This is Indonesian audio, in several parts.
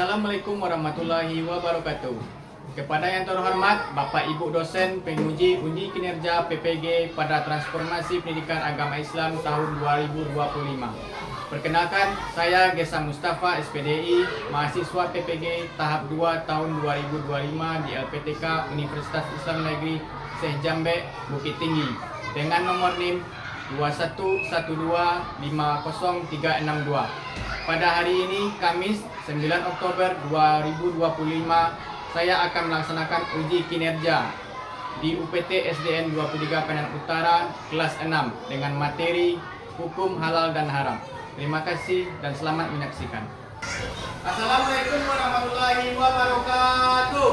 Assalamualaikum warahmatullahi wabarakatuh. Kepada yang terhormat Bapak Ibu dosen penguji uji kinerja PPG pada Transformasi Pendidikan Agama Islam tahun 2025. Perkenalkan, saya Gesa Mustafa SPDI, mahasiswa PPG tahap 2 tahun 2025 di LPTK Universitas Islam Negeri Syekh Jambe, Bukit Tinggi dengan nomor NIM 211250362. Pada hari ini, Kamis 9 Oktober 2025, saya akan melaksanakan uji kinerja di UPT SDN 23 Penang Utara kelas 6 dengan materi Hukum Halal dan Haram. Terima kasih dan selamat menyaksikan. Assalamualaikum warahmatullahi wabarakatuh.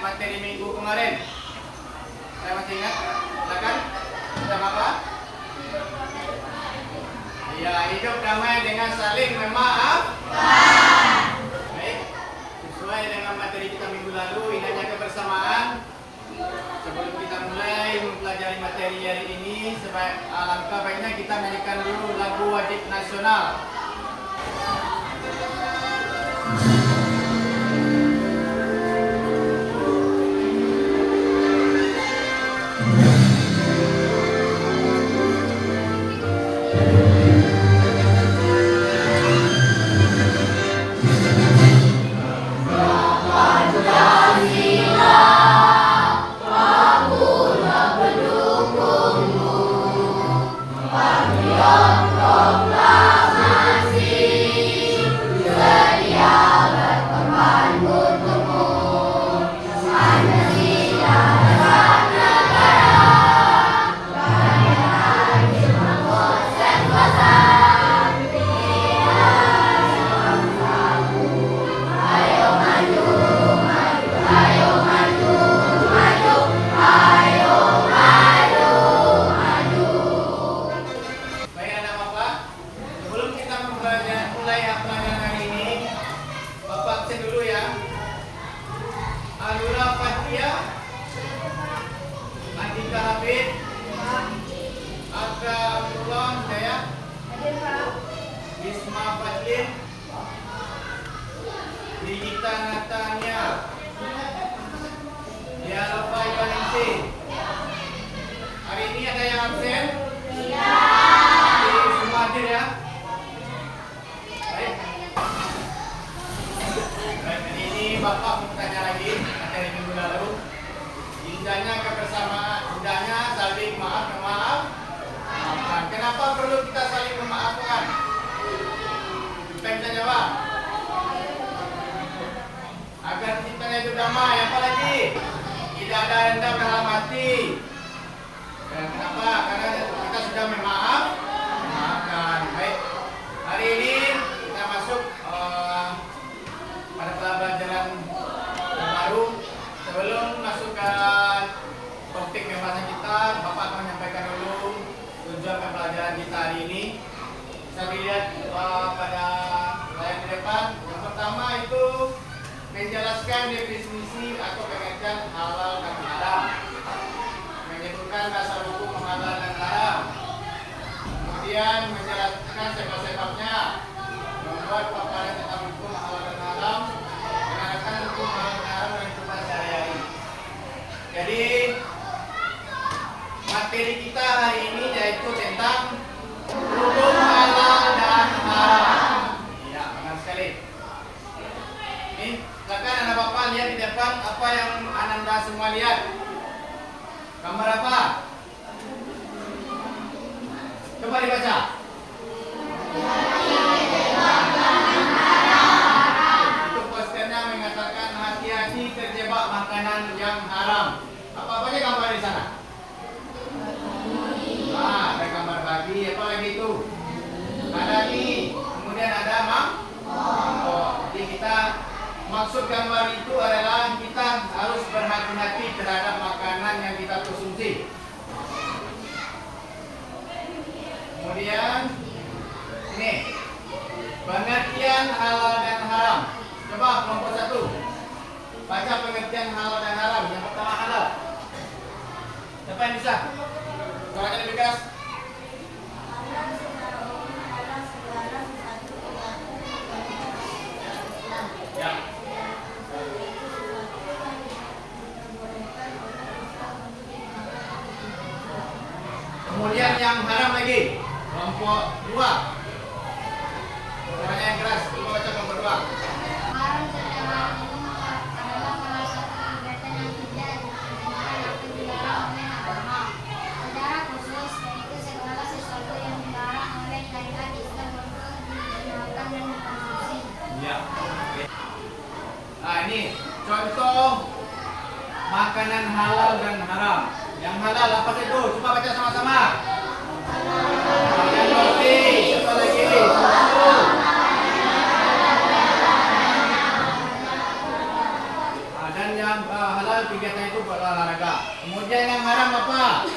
Materi minggu kemarin, saya masih ingat. Silakan. Tentang apa? Ya, hidup damai dengan saling memaafkan. Baik, sesuai dengan materi kita minggu lalu, ini hanya kebersamaan. Sebelum kita mulai mempelajari materi hari ini, alangkah baiknya kita nyanyikan dulu lagu wajib nasional. Hari ini ada yang absen? Iya. Semua hadir ya? Baik. Baik, ini Bapak mau tanya lagi materi minggu lalu. indahnya kebersamaan, indahnya saling maafkan. Kenapa perlu kita saling memaafkan? Kita bisa jawab. Agar cintanya itu damai, apalagi tidak ada dendam dalam hati. Dan kenapa? Karena kita sudah memaafkan. Baik, hari ini kita masuk pada pelajaran baru. Sebelum masuk ke topik pembahasan kita, Bapak akan menyampaikan dulu tujuan pembelajaran kita hari ini. Bisa dilihat pada layar di depan. Yang pertama itu menjelaskan definisi atau pengertian halal dan haram, menyebutkan dasar hukum halal dan haram, kemudian menjelaskan sebab-sebabnya, membuat paparan tentang hukum halal dan haram, menerangkan hukum halal dan haram dan hukum sehari-hari. Jadi materi kita hari ini yaitu tentang hukum halal dan haram. Ya, benar sekali. Ini silakan anak bapak lihat di depan apa yang Ananda semua lihat. Gambar apa? Coba dibaca. Itu posternya mengatakan hati-hati terjebak makanan yang haram. Apa aja gambar di sana? Ada gambar babi, apa lagi itu? Ada ini, kemudian ada mangkok. Jadi kita maksud gambar itu adalah kita harus berhati-hati terhadap makanan yang kita konsumsi. Kemudian ini pengertian halal dan haram. Coba kelompok 1 baca pengertian halal dan haram. Yang pertama halal. Siapa yang bisa? Suaranya lebih keras. Ya. Kemudian yang haram lagi, kelompok 2. Suaranya yang keras. Coba baca kelompok 2. Haram secara umum adalah salah satu kegiatan yang tidak diperbolehkan atau dilarang oleh agama. Secara khusus, yaitu segala sesuatu yang dilarang oleh syariat Islam untuk digunakan dan dikonsumsi. Ya. Nah, ini contoh makanan halal dan haram. Yang halal apa itu? Coba baca sama-sama. Makan roti, apa lagi? Susu. Dan yang halal kegiatan itu berolahraga. Kemudian yang haram apa?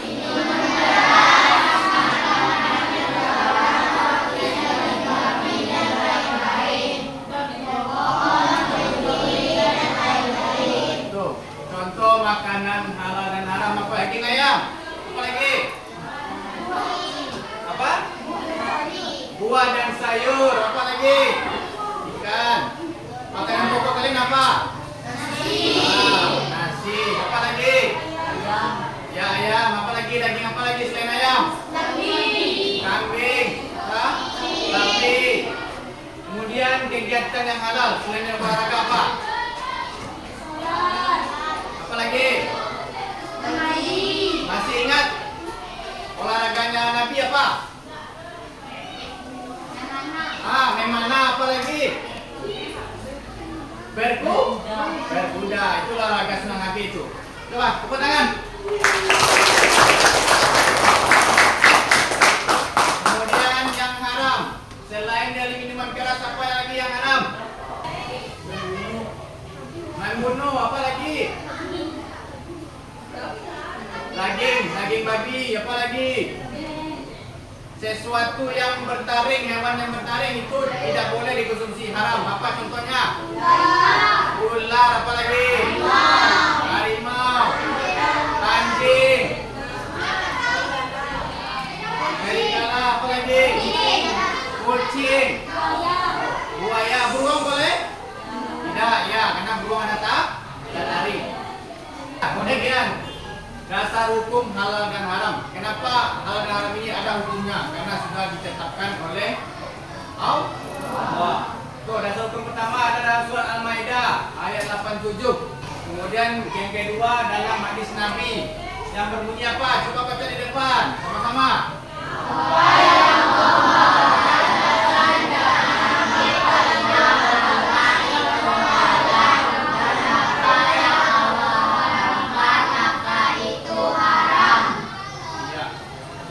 Tuh, contoh makanan halal dan haram apa? Daging ayam. Apa lagi? Apa? Buah dan sayur. Apa lagi? Ikan. Makanan pokok kalian apa? Nasi. Apa lagi? Ya, ayam. Apa lagi? Daging apa lagi selain ayam? Kambing. Sapi. Kemudian kegiatan yang halal selain yang olahraga apa? Apa lagi? Masih ingat olahraganya Nabi apa? Memana apa lagi? Berkuda. Itu olahraga senang Nabi itu. Coba tepuk tangan. Kemudian yang haram selain dari minuman keras apa lagi yang haram? Membunuh. Apa lagi? Daging babi. Apa lagi? Sesuatu yang bertaring, hewan yang bertaring itu tidak boleh dikonsumsi, haram. Apa contohnya? Ular. Apa lagi? Harimau. Anjing. Serigala. Apa lagi? Kucing. Buaya. Burung boleh? Tidak, ya, karena burung ada dan taring. Kemudian dasar hukum halal dan haram. Kenapa halal dan haram ini ada hukumnya? Karena sudah ditetapkan oleh Allah. Tuh, dasar hukum pertama ada dalam surat Al-Maidah ayat 87. Kemudian yang kedua dalam hadis Nabi yang berbunyi apa? Coba baca di depan sama-sama. Ya.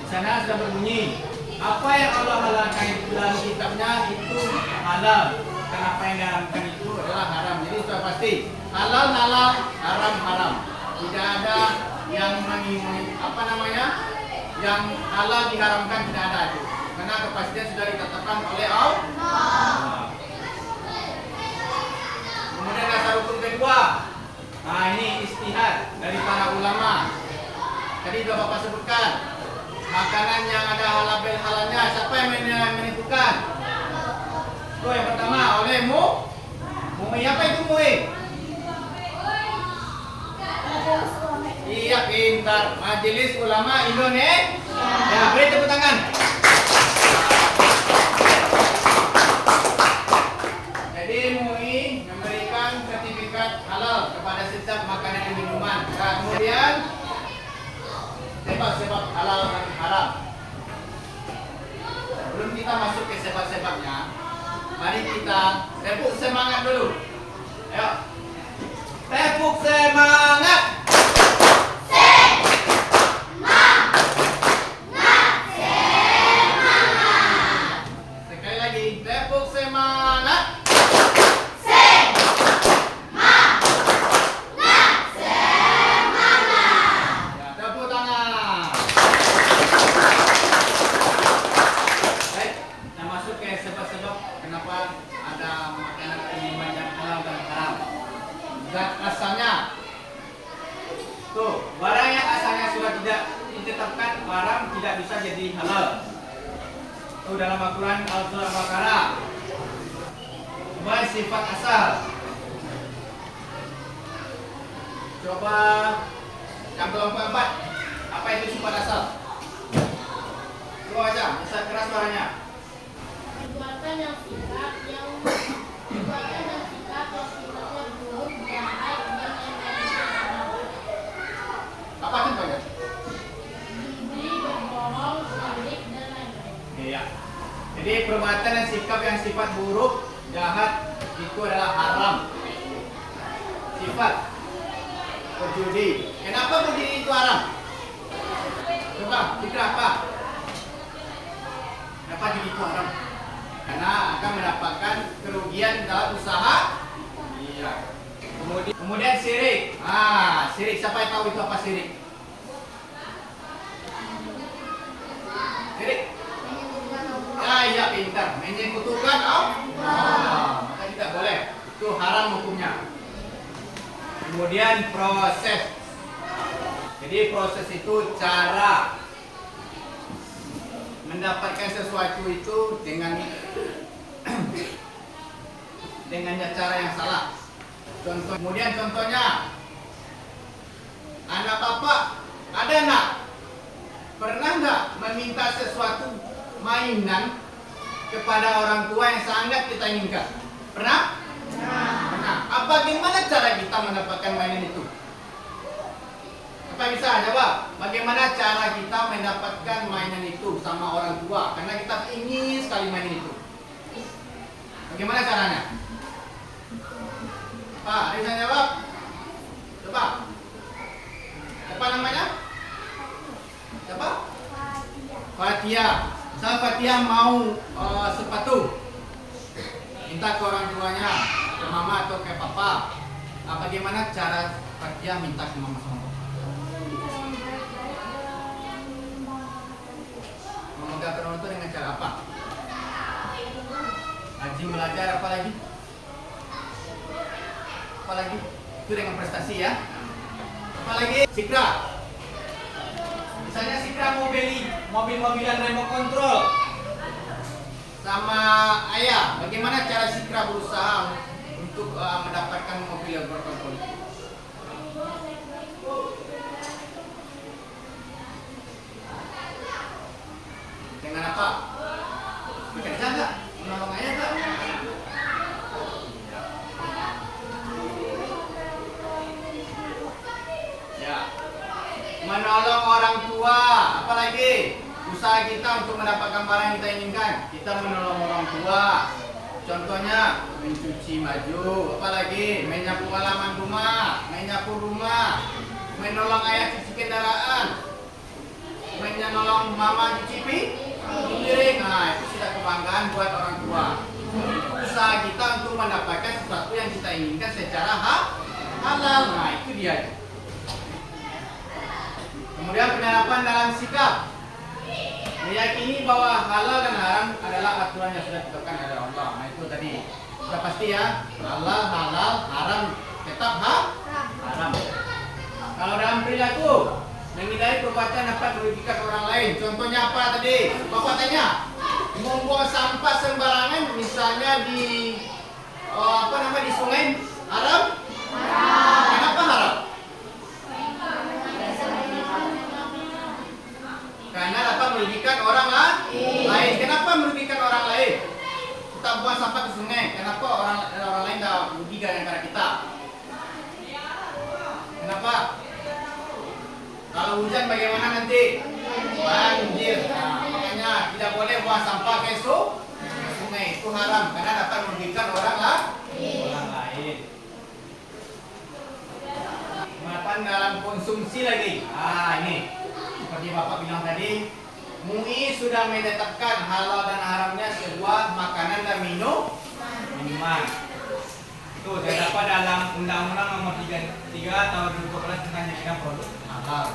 Di sana sudah berbunyi apa yang Allah halalkan dalam kitabnya itu halal. Kenapa yang diharamkan itu adalah haram. Jadi sudah pasti halal halal, haram haram. Tidak ada yang yang halal diharamkan, tidak ada itu. Karena kepastian sudah ditetapkan oleh Allah. Kemudian dasar hukum kedua. Nah, ini istihad dari para ulama. Tadi sudah Bapak sebutkan. Makanan yang ada halalnya, siapa yang menentukan? Itu yang pertama oleh MUI. Apa itu MUI? Iya, pintar. Majelis Ulama Indonesia. Ya, beri tepuk tangan. Jadi MUI memberikan sertifikat halal kepada setiap makanan dan minuman. Nah, kemudian sebab-sebab halal dan haram. Sebelum kita masuk ke sebab-sebabnya, mari kita tepuk semangat dulu. Ayo. Tepuk semangat. Sekali lagi, tepuk semangat. Ya, tepuk tangan. Baik, kita masuk ke sebab-sebab kenapa ada makanan minuman yang halal dan haram. Zat asalnya. Tuh, barang yang asalnya sudah tidak ditetapkan haram tidak bisa jadi halal. Tuh dalam Al-Quran Al-Surah Al-Baqarah. Coba sifat asal. Coba yang kelompok 4. Apa itu sifat asal? Coba aja, bisa keras suaranya. Perbuatan yang sifatnya buruk, jahat, dan yang Apa contohnya? diberi, berbohong, syirik, dan lain-lain. Iya. Jadi perbuatan dan sikap yang sifat buruk, jahat itu adalah haram. Sifat berjudi. Kenapa berjudi itu haram? Coba, pikir apa? Kenapa judi itu haram? Karena akan mendapatkan kerugian dalam usaha. Iya. Kemudian syirik. Syirik. Siapa yang tahu itu apa syirik? Syirik. Iya pintar. Menyekutukan Allah. Maka tidak boleh. Itu haram hukumnya. Kemudian proses. Jadi proses itu cara mendapatkan sesuatu itu dengan cara yang salah. Kemudian contohnya, anak bapak ada nak pernah nggak meminta sesuatu mainan kepada orang tua yang sangat kita inginkan? Pernah? Pernah. Bagaimana cara kita mendapatkan mainan itu? Apa bisa jawab? Bagaimana cara kita mendapatkan mainan itu sama orang tua? Karena kita ingin sekali mainan itu. Bagaimana caranya? Pak, ada yang bisa jawab? Coba. Apa namanya? Siapa? Fatia. Saya Fatia mau sepatu. Minta ke orang tuanya, ke mama atau ke papa. Bagaimana cara Fatia minta ke mama sama papa? Memegang orang tua dengan cara apa? Rajin belajar, apa lagi? Apa lagi? Itu dengan prestasi ya. Apa lagi? Sikra. Misalnya Sikra mau beli mobil-mobilan remote control sama ayah. Bagaimana cara Sikra berusaha untuk mendapatkan mobil yang berkontrol? Dengan apa? Bekerja nggak? Menolong ayah nggak? menolong orang tua, apalagi usaha kita untuk mendapatkan barang yang kita inginkan. Kita menolong orang tua, contohnya mencuci baju, apalagi menyapu halaman rumah, menyapu rumah, menolong ayah cuci kendaraan, menolong mama cuci piring. Nah, itu sudah kebanggaan buat orang tua. Usaha kita untuk mendapatkan sesuatu yang kita inginkan secara halal. Nah, itu dia. Kemudian penerapan dalam sikap, meyakini bahwa halal dan haram adalah aturan yang sudah ditetapkan oleh Allah. Nah, itu tadi sudah pasti ya, halal, haram tetap haram. Kalau dalam perilaku, menghindari perbuatan dapat merugikan orang lain. Contohnya apa tadi? Bapak tanya, membuang sampah sembarangan, misalnya di di sungai, haram? Kenapa haram? Karena dapat merugikan orang lain. Kenapa merugikan orang lain? Kita buang sampah ke sungai. Kenapa orang lain dah rugi gara-gara kita? Kenapa? Kalau hujan bagaimana nanti? Banjir. Nah, makanya tidak boleh buang sampah ke sungai. Itu haram karena dapat merugikan orang lain. Penerapan dalam konsumsi lagi. Ini seperti Bapak bilang tadi, MUI sudah menetapkan halal dan haramnya sebuah makanan dan minuman. Itu terdapat dalam Undang-Undang Nomor 33 Tahun 2012 tentang jaringan produk halal.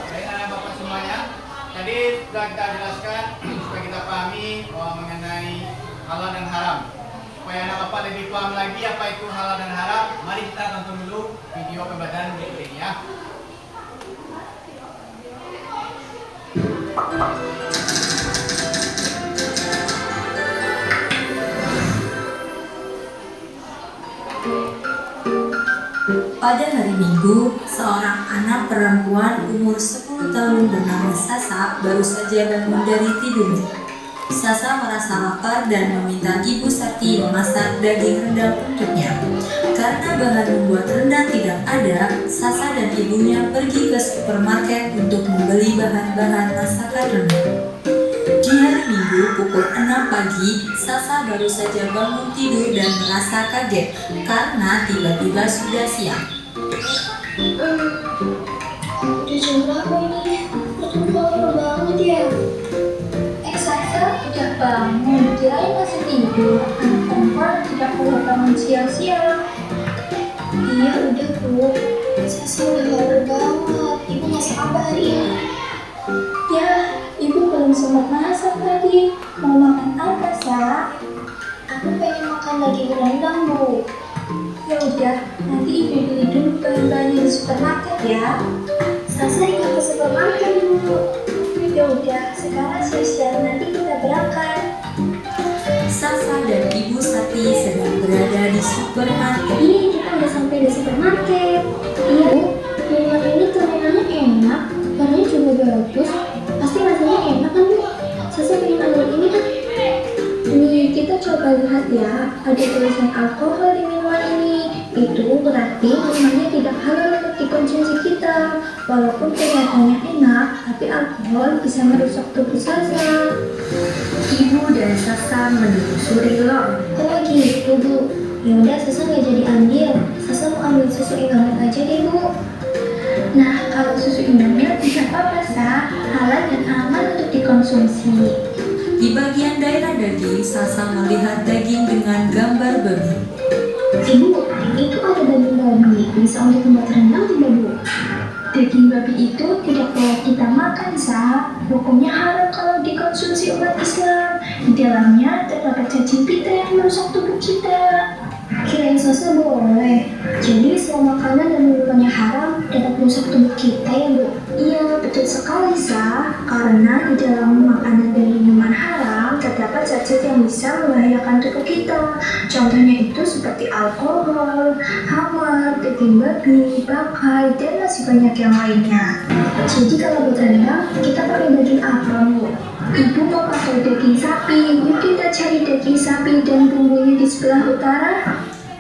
Baik anak Bapak semuanya, tadi sudah kita jelaskan supaya kita pahami mengenai halal dan haram. Supaya anak Bapak lebih paham lagi apa itu halal dan haram, mari kita tonton dulu video pembelajaran berikut ini ya. Pada hari Minggu, seorang anak perempuan umur 10 tahun bernama Sasa baru saja bangun dari tidurnya. Sasa merasa lapar dan meminta Ibu Sati memasak daging rendang untuknya. Karena bahan membuat rendang tidak ada, Sasa dan ibunya pergi ke supermarket untuk membeli bahan-bahan masakan rendang. Di hari Minggu pukul 6 pagi, Sasa baru saja bangun tidur dan merasa kaget karena tiba-tiba sudah siang. Udah jam berapa ini? Aduh, lama banget ya. Sasa udah bangun, kirain masih tidur. Anak perempuan tidak boleh bangun siang-siang. Iya udah Bu, Sasa udah lapar banget. Ibu masak apa hari ini? Ya, Ibu belum sempat masak tadi. Mau makan apa, Sa? Aku pengen makan daging rendang, Bu. Ya udah, nanti Ibu beli dulu bahan-bahannya di supermarket ya. Sasa ingat ke supermarket, Bu. Ya udah, sekarang siap-siap nanti kita berangkat. Sasa dan Ibu Sati sedang berada di supermarket. Ini kita udah sampai di supermarket. Iya, Bu. Minuman ini terminalnya enak, warnanya juga bagus. Pasti rasanya enak kan, Bu? Sasa pengen ambil ini kan? Nih, kita coba lihat ya. Ada tulisan alkohol di minuman ini. Itu berarti minumannya tidak halal untuk dikonsumsi kita. Walaupun kelihatannya enak, tapi alkohol bisa merusak tubuh Sasa. Ibu dan Sasa menelusuri lor. Oh gitu, Bu. Ya udah, Sasa nggak jadi ambil. Sasa mau ambil susu Indomil aja deh, Bu. Nah, kalau susu Indomil tidak apa-apa, Sa. Halal dan aman untuk dikonsumsi. Di bagian daerah daging, Sasa melihat daging dengan gambar babi. Ibu, itu ada daging babi. Bisa untuk membuat rendang tidak, Bu? Daging babi itu tidak boleh kita makan, Sa. Hukumnya haram kalau dikonsumsi umat Islam. Di dalamnya terdapat cacing pita yang merusak tubuh kita. Kirain Sasa boleh. Jadi semua makanan dan minumannya haram dapat merusak tubuh kita ya, Bu? Iya, betul sekali, Sa. Karena di dalam makanan dan minuman haram terdapat zat-zat yang bisa membahayakan tubuh kita. Contohnya itu seperti alkohol, hamar, daging babi, bangkai, dan masih banyak yang lainnya. Jadi kalau buat rendang, kita pakai daging apa, Bu? Ibu mau pakai daging sapi. Yuk kita cari daging sapi dan bumbunya di sebelah utara.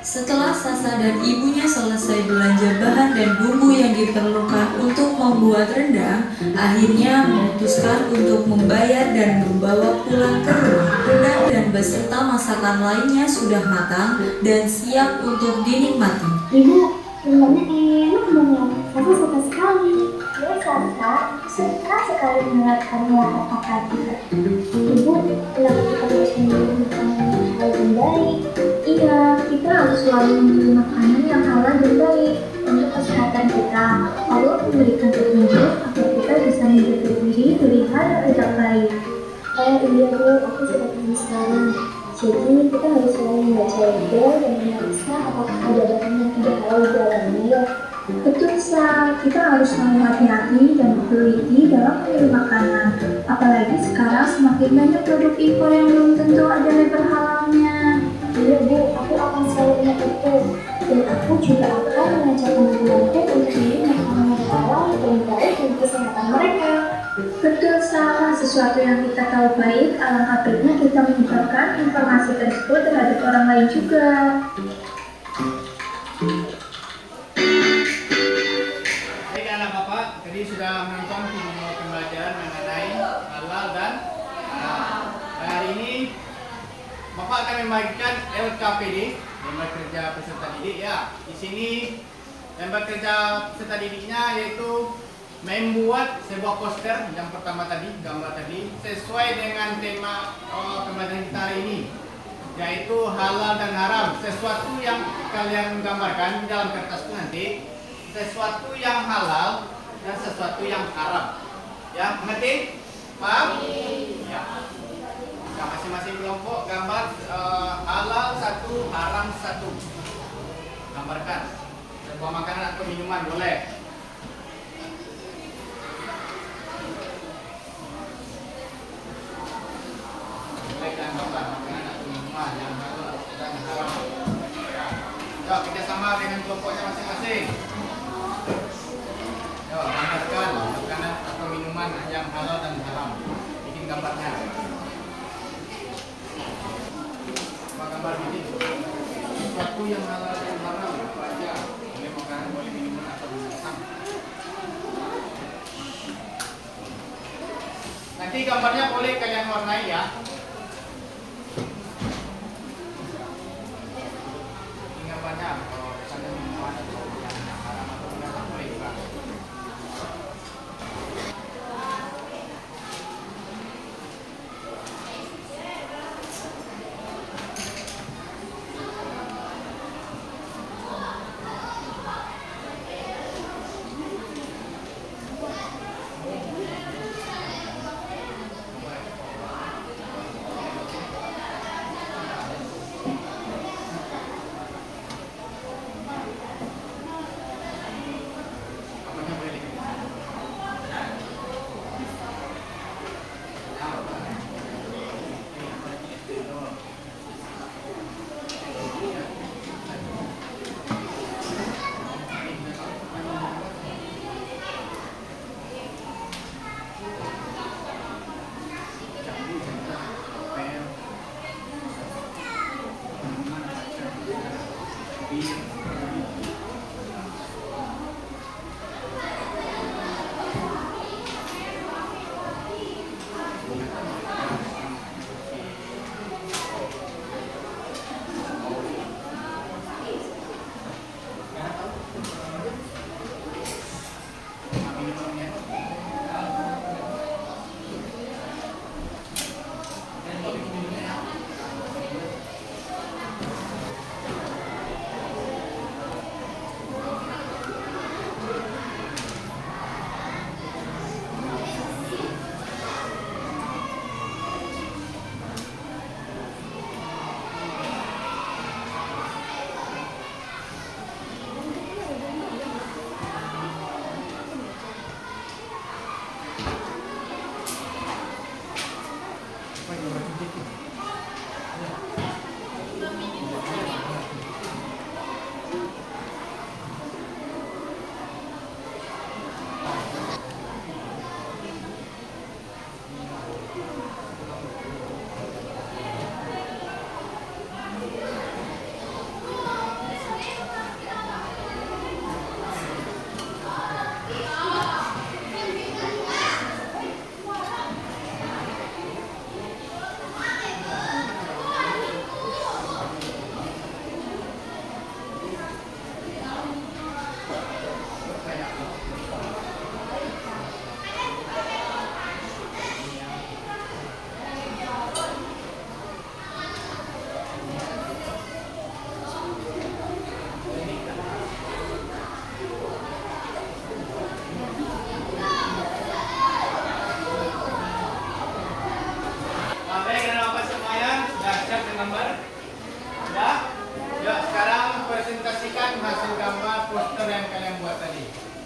Setelah Sasa dan ibunya selesai belanja bahan dan bumbu yang diperlukan untuk membuat rendang, akhirnya memutuskan untuk membayar dan membawa pulang ke rumah. Rendang dan beserta masakan lainnya sudah matang dan siap untuk dinikmati. Ibu, rendangnya enak banget. Saya suka sekali. Ya, Sasa, suka sekali melihat kamu lahap kita. Ibu, kenapa kita harus memilih makanan yang halal dan baik? Iya, kita harus selalu memilih makanan yang halal dan baik untuk kesehatan kita. Allah memberikan petunjuk agar kita bisa menjaga diri dari hal yang tidak baik. Iya Bu, aku sudah paham sekarang. Jadi kita harus selalu membaca Al-Quran dan memeriksa apakah ada bahan yang tidak halal di dalamnya ya. Betul Sa, kita harus selalu hati-hati dan berteliti dalam memilih makanan. Apalagi sekarang semakin banyak produk impor yang belum tentu ada label halalnya. Iya Bu, aku akan selalu ingat itu. Dan aku juga akan mengajak teman-temanku untuk memilih makanan yang halal dan baik untuk kesehatan mereka. Betul Sa, sesuatu yang kita tahu baik, alangkah baiknya kita menyebarkan informasi tersebut terhadap orang lain juga. Baik anak bapak, tadi sudah menonton video pembelajaran mengenai halal dan haram. Dan hari ini bapak akan membagikan LKPD, lembar kerja peserta didik ya. Di sini lembar kerja peserta didiknya yaitu membuat sebuah poster yang pertama tadi, gambar tadi, sesuai dengan tema pembelajaran kita hari ini, yaitu halal dan haram. Sesuatu yang kalian gambarkan di dalam kertas itu nanti, sesuatu yang halal dan sesuatu yang haram. Ya, mengerti? Paham? Ya. Nah, masing-masing kelompok gambar halal satu, haram satu. Gambarkan. Sebuah makanan atau minuman boleh. Yuk, kita sama dengan kelompoknya masing-masing. Yuk, gambarkan makanan atau minuman yang halal dan haram. Bikin gambarnya. Apa gambar ini? Sesuatu yang halal dan haram apa aja? Boleh makanan, boleh minuman atau binatang. Nanti gambarnya boleh kalian warnai ya. Banyak kalau misalnya minuman atau yang haram atau binatang boleh juga.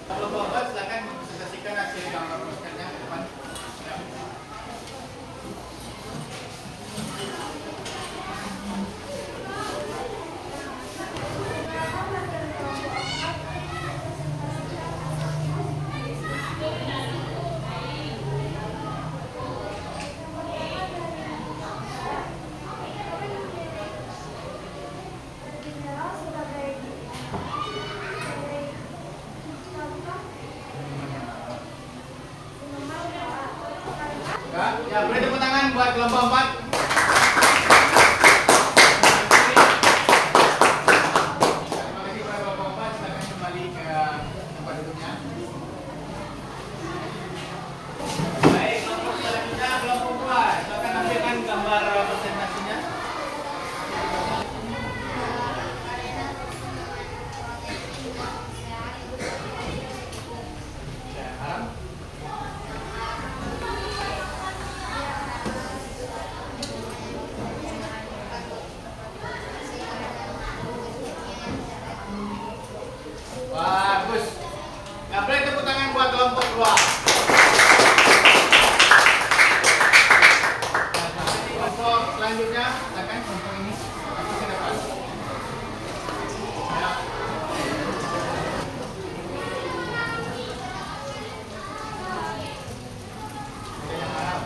Kelompok 4 silakan presentasikan hasil gambar rumuskannya ke depan. Ya. Ya, boleh tepuk tangan buat kelompok 4. Terima kasih kepada kelompok 4. Silakan kembali ke tempat duduknya. Baik, kelompok selanjutnya kelompok 2. Silakan tampilkan gambar presentasinya. Ya, Haram. Bagus. Nah, boleh tepuk tangan buat kelompok 2. Kelompok selanjutnya, silakan kelompok ini maju ke depan. Ya. Oke, yang harap.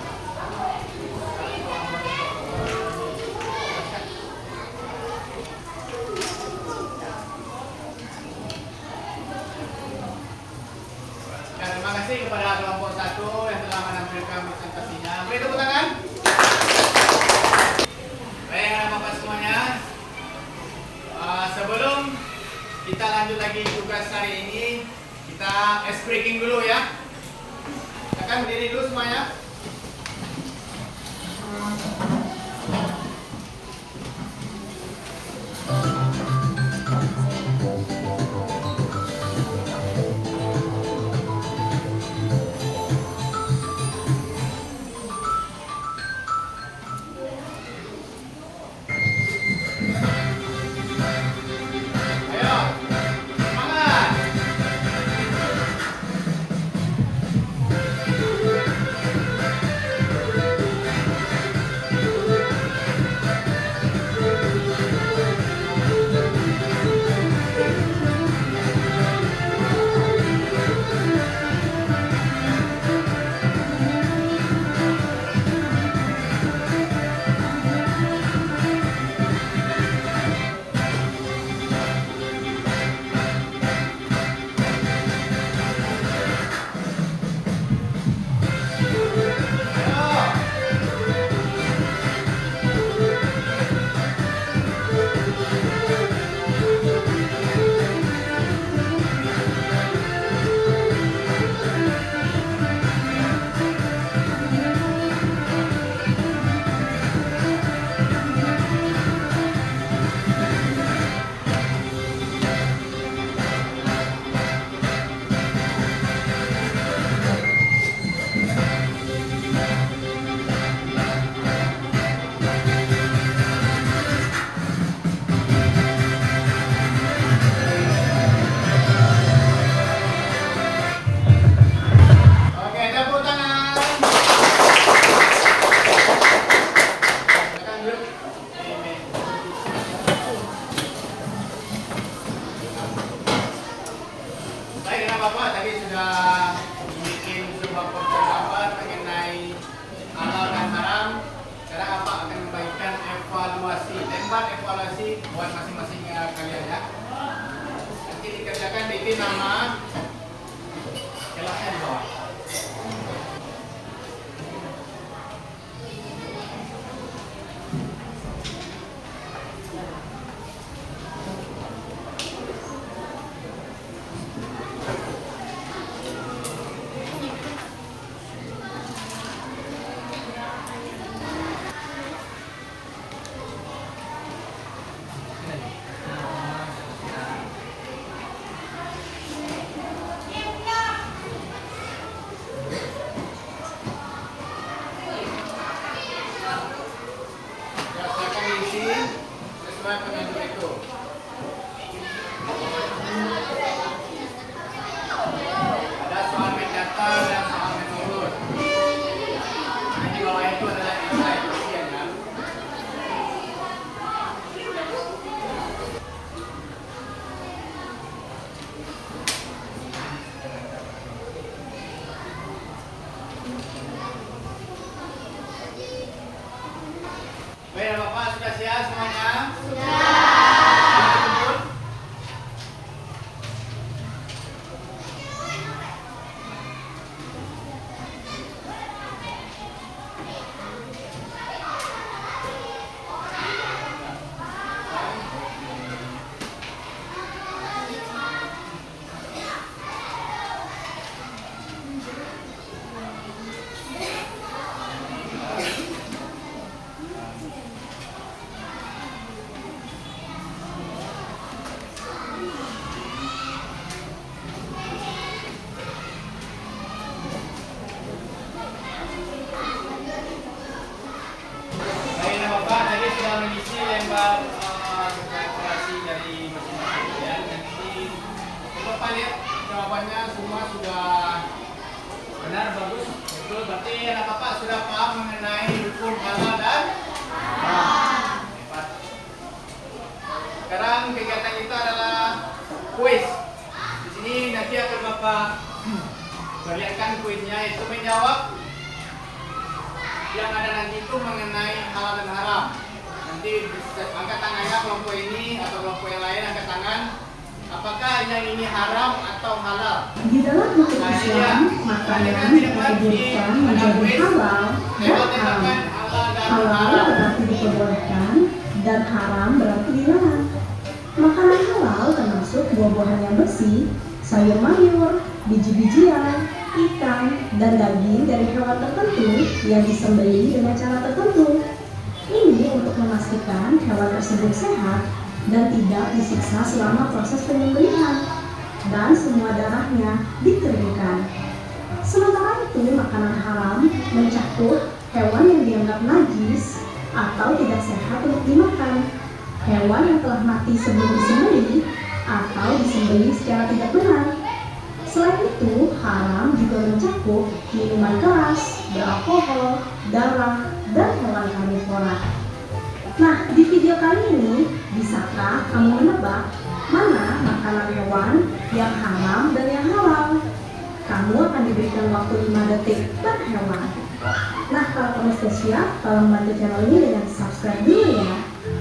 Ya, terima kasih kepada kelompok 1 yang telah menampilkan presentasinya. Beri tepuk tangan. Baik, anak-anak semuanya. Sebelum kita lanjut lagi tugas hari ini, kita ice breaking dulu ya. Akan berdiri dulu semuanya. Ayo, semangat. Oke, tepuk tangan. Silakan duduk. Baik, kenapa Bapak tadi sudah bikin sebuah poster gambar mengenai halal dan haram. Sekarang Bapak akan membagikan evaluasi, tembak evaluasi buat masing-masing kalian ya. Nanti dikerjakan di nama kelasnya di bawah. Bapak lihat jawabannya semua sudah benar, bagus, betul. Berarti anak Bapak sudah paham mengenai hukum halal dan haram. Hebat. Sekarang kegiatan kita adalah kuis. Di sini nanti akan Bapak perlihatkan kuisnya, itu menjawab yang ada nanti itu mengenai halal dan haram. Nanti angkat tangannya kelompok ini atau kelompok yang lain angkat tangan. Apakah yang ini haram atau halal? Di dalam hukum Islam, makanan diperbolehkan menjadi halal dan haram. Halal berarti diperbolehkan dan haram berarti dilarang. Makanan halal termasuk buah-buahan yang bersih, sayur mayur, biji-bijian, ikan, dan daging dari hewan tertentu yang disembelih dengan cara tertentu. Ini untuk memastikan hewan tersebut sehat dan tidak disiksa selama proses penyembelihan, dan semua darahnya dikeringkan. Sementara itu, makanan haram mencakup hewan yang dianggap najis atau tidak sehat untuk dimakan, hewan yang telah mati sebelum disembelih atau disembelih secara tidak benar. Selain itu, haram juga mencakup minuman keras, beralkohol, darah, dan hewan karnivora. Nah, di video kali ini, bisakah kamu menebak mana makanan hewan yang haram dan yang halal? Kamu akan diberikan waktu 5 detik per hewan. Nah, kalau kamu sudah siap, tolong bantu channel ini dengan subscribe dulu ya.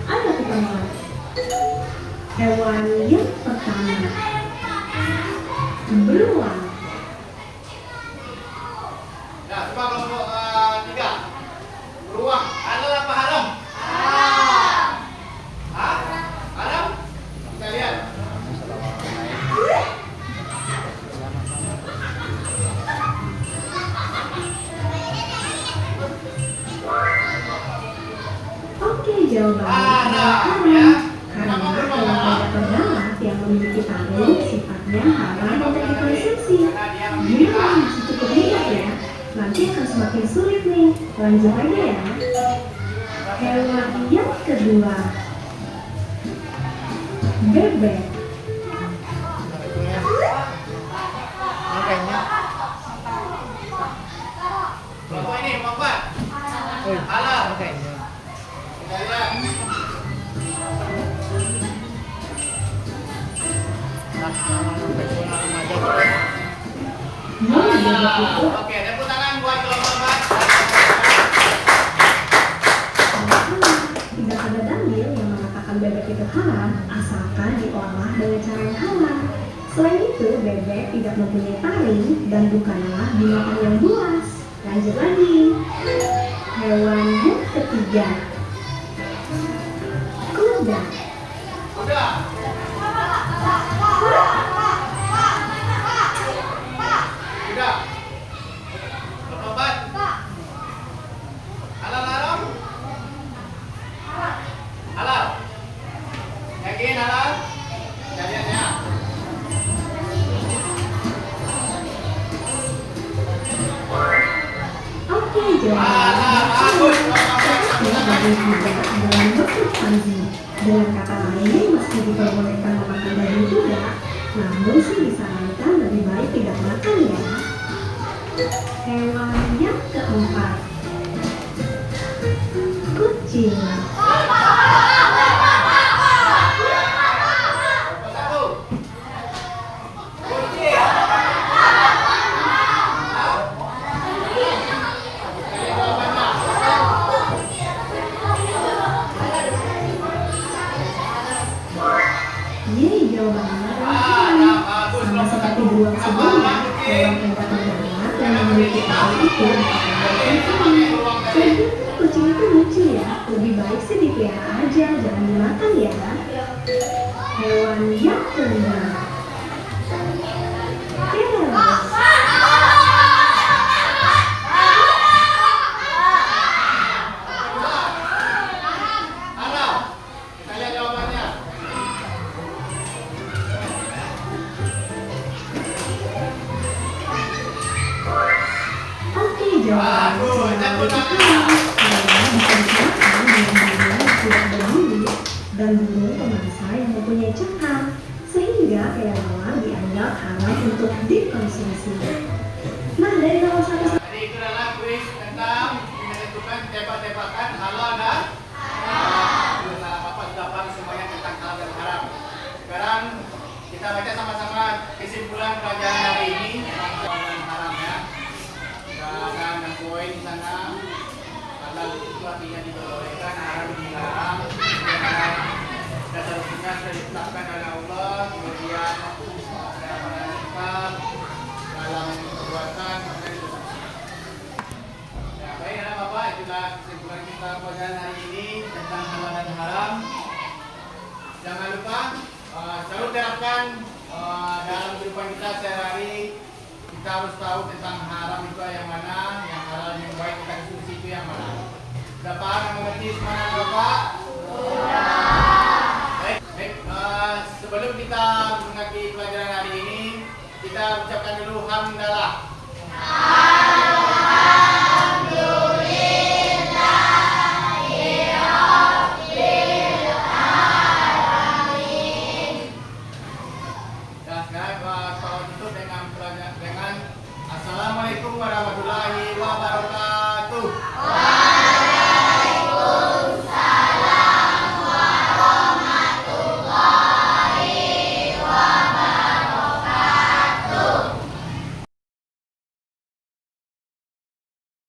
Ayo kita mulai. Hewan yang pertama, beruang. Nah, coba kelompok 3. Beruang, halal apa haram? Haram? Kita lihat. Oke, jawabannya adalah haram. Karena hewan tidak terdapat yang memiliki taring sifatnya haram untuk dikonsumsi. Gimana, masih cukup mudah ya? Nanti akan semakin sulit nih. Lanjut aja ya. Hewan yang kedua, bebek. Kelompok ini, kelompok 4. Halal. Kita lihat. Oke, tepuk tangan buat kelompok 4. Tidak ada dalil yang mengatakan bebek itu haram asalkan diolah dengan cara yang halal. Selain itu, bebek tidak mempunyai taring dan bukanlah binatang yang buas. Lanjut lagi. Hewan yang ketiga, kuda. Udah. Udah. Kelompok 4. Halal haram? Halal. Yakin halal? Kita lihat ya. Oke, jawabannya Bagus. daging kuda dalam bentuk panzi. Dengan kata lain, meski diperbolehkan memakan daging kuda, namun sih disarankan lebih baik tidak makan ya. Hewan yang keempat, kucing. Satu. Kunci. Yeay, jawabannya adalah kucing. Sama seperti beruang sebelumnya, hewan yang tak terdapat yang memiliki taring itu diperbolehkan sendiri. Jadi kucing itu lucu ya, lebih baik sih dipelihara aja, jangan dimakan ya. Hewan yang kelima, keles. Halal. Kita lihat jawabannya. Oke, jawabannya Bagus, adalah tepuk tangan. karena bisa dimakan dengan burung yang tidak berbulu dan burung pemangsa yang mempunyai cakar, sehingga sehingga kelelawar dianggap haram untuk dikonsumsi. Nah, dari nomor 1 Jadi itu adalah kuis tentang menentukan tebak-tebakan halal dan haram. Salah apa sudah paham semuanya tentang halal dan haram. Sekarang kita baca sama-sama kesimpulan pelajaran hari ini tentang halal dan haram ya. Kita akan poin di sana. Halal itu artinya diperbolehkan, haram dilarang. Dasar hukumnya sudah ditetapkan oleh Allah. Kemudian dalam perbuatan ya, baiklah Bapak, itulah kesimpulan kita pada hari ini tentang halal dan haram. Jangan lupa selalu terapkan dalam kehidupan kita sehari-hari. Kita harus tahu tentang haram itu yang mana, yang halal yang baik kita konsumsi itu yang mana. Sudah paham dan mengerti semuanya Bapak? Baik, sebelum kita mengakhiri pelajaran hari ini, kita ucapkan dulu hamdalah.